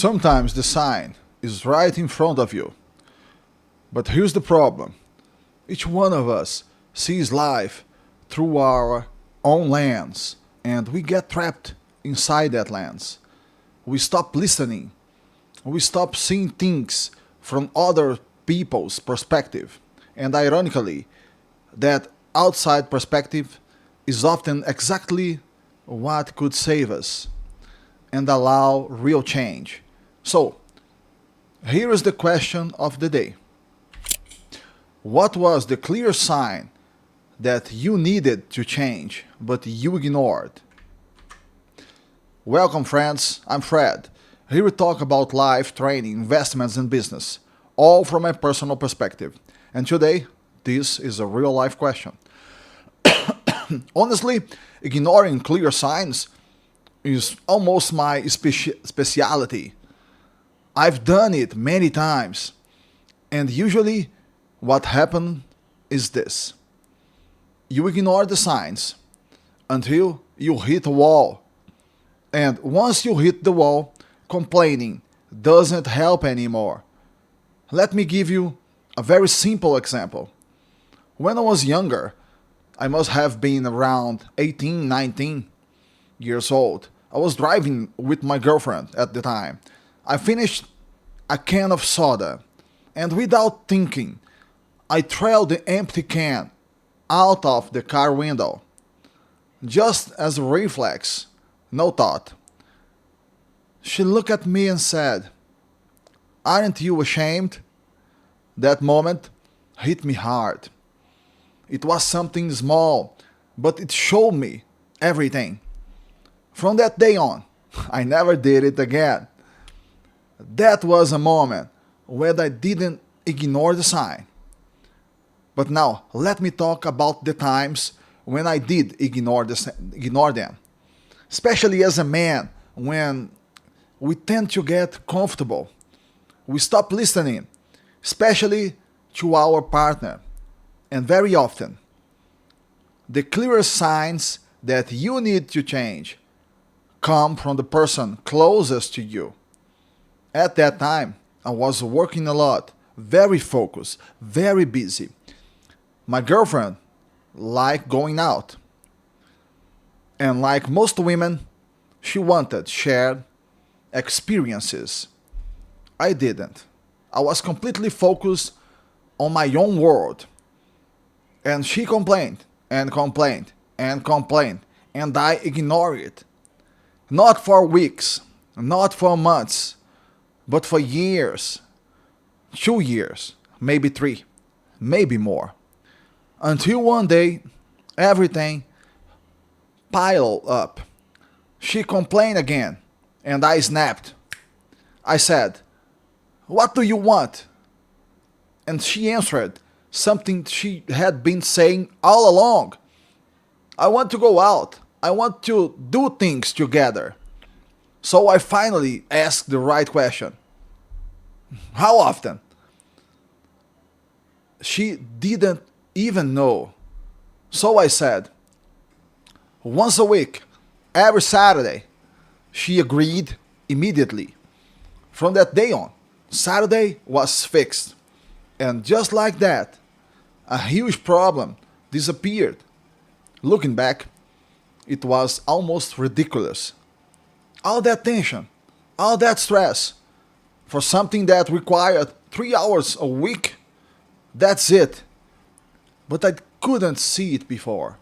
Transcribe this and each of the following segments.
Sometimes the sign is right in front of you. But here's the problem. Each one of us sees life through our own lens, and we get trapped inside that lens. We stop listening. We stop seeing things from other people's perspective. And ironically, that outside perspective is often exactly what could save us and allow real change. So, here is the question of the day. What was the clear sign that you needed to change but you ignored? Welcome, friends. I'm Fred. Here we talk about life, training, investments, and business, all from a personal perspective. And today, this is a real life question. Honestly, ignoring clear signs is almost my specialty. I've done it many times, and usually what happens is this. You ignore the signs until you hit a wall. And once you hit the wall, complaining doesn't help anymore. Let me give you a very simple example. When I was younger, I must have been around 18, 19 years old. I was driving with my girlfriend at the time. I finished a can of soda, and without thinking, I trailed the empty can out of the car window. Just as a reflex, no thought. She looked at me and said, "Aren't you ashamed?" That moment hit me hard. It was something small, but it showed me everything. From that day on, I never did it again. That was a moment when I didn't ignore the sign. But now, let me talk about the times when I did ignore them. Especially as a man, when we tend to get comfortable. We stop listening, especially to our partner. And very often, the clearest signs that you need to change come from the person closest to you. At that time, I was working a lot, very focused, very busy. My girlfriend liked going out. And like most women, she wanted shared experiences. I didn't. I was completely focused on my own world. And she complained and complained and complained, and I ignored it. Not for weeks, not for months, but for years. 2 years, maybe 3, maybe more. Until one day, everything piled up. She complained again, and I snapped. I said, "What do you want?" And she answered something she had been saying all along. "I want to go out. I want to do things together." So I finally asked the right question. "How often?" She didn't even know. So I said, "Once a week, every Saturday." She agreed immediately. From that day on, Saturday was fixed. And just like that, a huge problem disappeared. Looking back, it was almost ridiculous. All that tension, all that stress, for something that required 3 hours a week, that's it. But I couldn't see it before,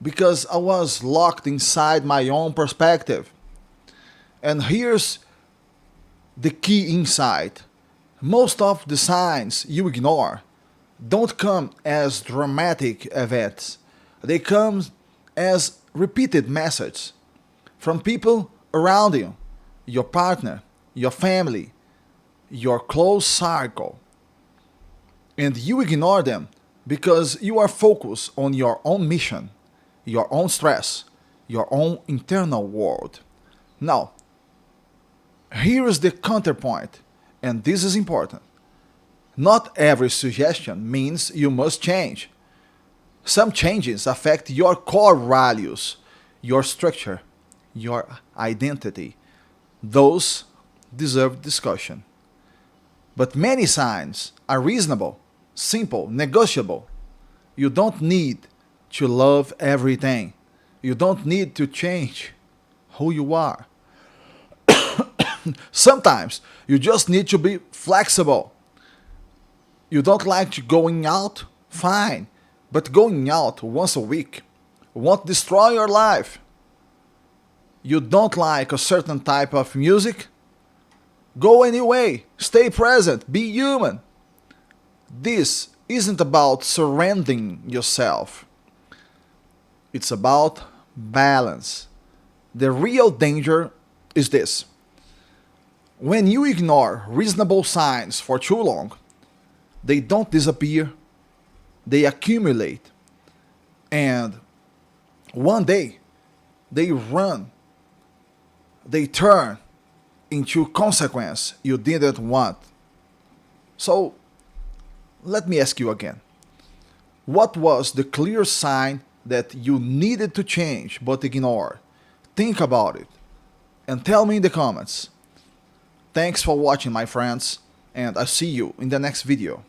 because I was locked inside my own perspective. And here's the key insight. Most of the signs you ignore don't come as dramatic events. They come as repeated messages from people around you, your partner, your family, your close circle. And you ignore them because you are focused on your own mission, your own stress, your own internal world. Now, here is the counterpoint, and this is important. Not every suggestion means you must change. Some changes affect your core values, your structure, your identity. Those deserve discussion. But many signs are reasonable, simple, negotiable. You don't need to love everything. You don't need to change who you are. Sometimes you just need to be flexible. You don't like to going out? Fine. But going out once a week won't destroy your life. You don't like a certain type of music? Go anyway. Stay present. Be human. This isn't about surrendering yourself. It's about balance. The real danger is this. When you ignore reasonable signs for too long, they don't disappear, they accumulate. And one day, they run, they turn into consequence you didn't want. So, let me ask you again. What was the clear sign that you needed to change but ignored? Think about it and tell me in the comments. Thanks for watching, my friends, and I'll see you in the next video.